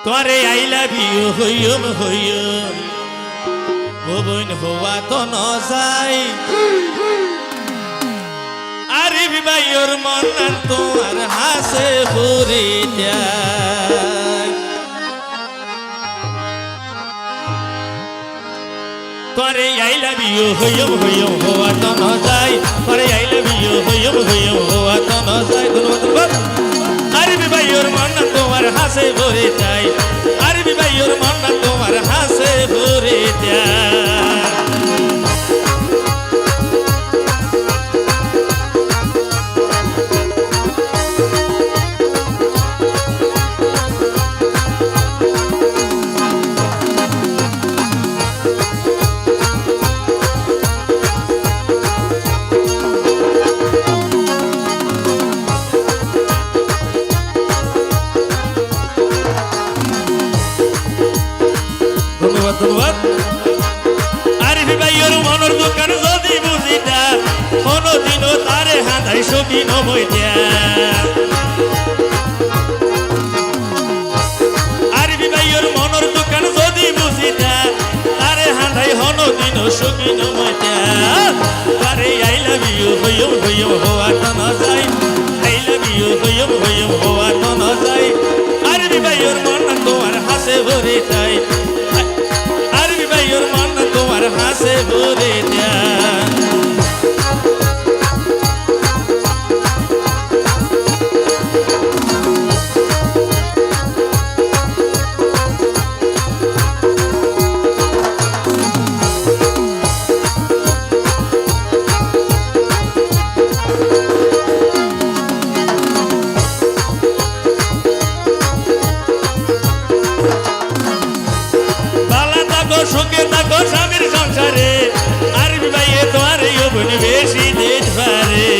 তোরে I love you হইম হইম বইন হওয়া তো ন যাই আরে বিবাইর মন তোমার হাসে ভরে যায় তোরে আই লাভ ইউ হইম হইম হওয়া তো ন যাই তোরে আই লাভ ইউ হইম হইম হওয়া তো ন যাই ধন্যবাদ আরে বিবাইর মন তোমার হাসে ভরে যায় আরে বিবাইর মন তোমার হাসে ভরে যায় ধন্যবাদ আরে ভাইয়ের মনের দোকান যদি বুঝিতা কোনদিনও তারে হাঁদাই সবই নবইতা আরে ভাইয়ের মনের দোকান যদি বুঝিতা তারে হাঁদাই হনদিনও সবই নবইতা আরে আই লাভ ইউ হইম হইম হওয়া তো না যাই আই লাভ ইউ হইম হইম হওয়া তো না যাই আরে ভাইয়ের মন তোমার হাসে ভরে যায় ভাইয়ের মন তোমার হাসে ভরে যায় সুখে থাকো স্বামীর সংসারে আর ভাইয়ে তোমার বোন বেশি দিন পারে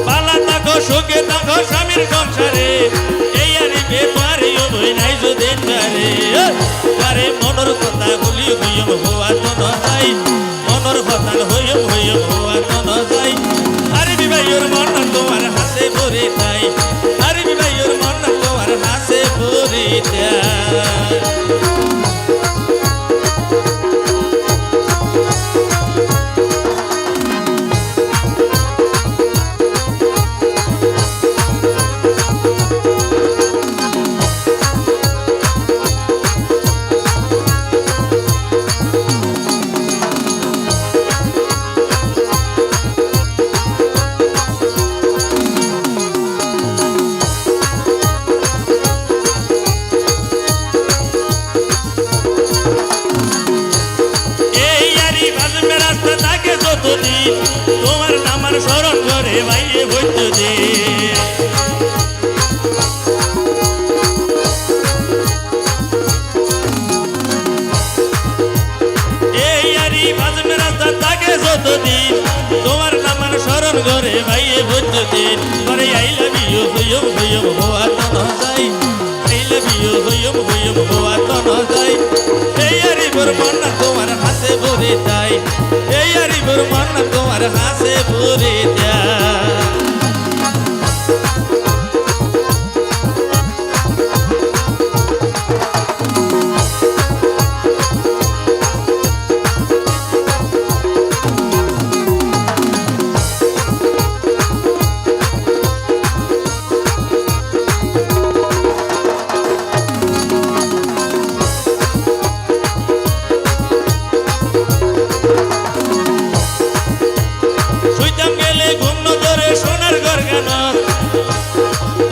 পালা থাকো সুখে থাকো স্বামীর সংসারে এই আরিবে তোমার বোন নাই দিন পারে আরে মনের কথা বলি হইম হওয়া তো ন যাই মনের কথা হইম হইম হওয়া তো ন যাই আরে বিবাহের মন তোমার হাসে ভরে যায় আরে বিবাহের মন তোমার হাসে ভরে যায় তোমার নামার স্মরণ করে ভাইয়ে বৈদ্য দে এই আরি বাজমে রাস্তা থাকে যতদিন তোমার নামার স্মরণ করে ভাইয়ে বৈদ্য দিন করে আই লাভ ইউ হইম হইম হওয়া তো ন যাই আই লাভ ইউ হইম হইম হওয়া তো ন যাই এই আরি বর মন তোমার হাসে ভরে যায় এই আরিবর মন তোমার হাসে ভরে যায়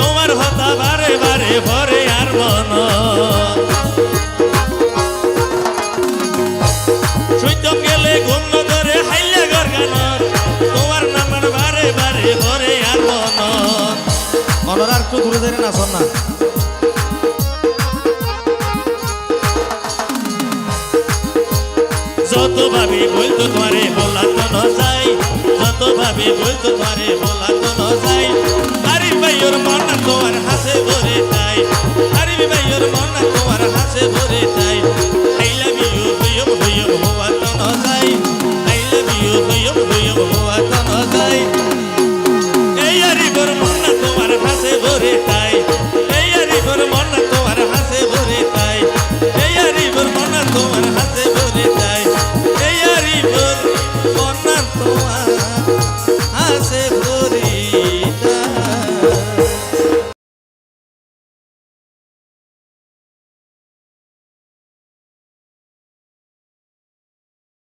তোমার হতা বারে বারে ভরে আর মন সৈতম গেলে ঘুম ধরে হাইলে ঘর গান তোমার নামের বারে বারে ভরে আর মন মনের আর একটু দূরে ধরে না শোন না যত ভাবি বলতো তোমারে বলা তো ন যাই যত ভাবি বলতো তোমারে বলা তো ন যাই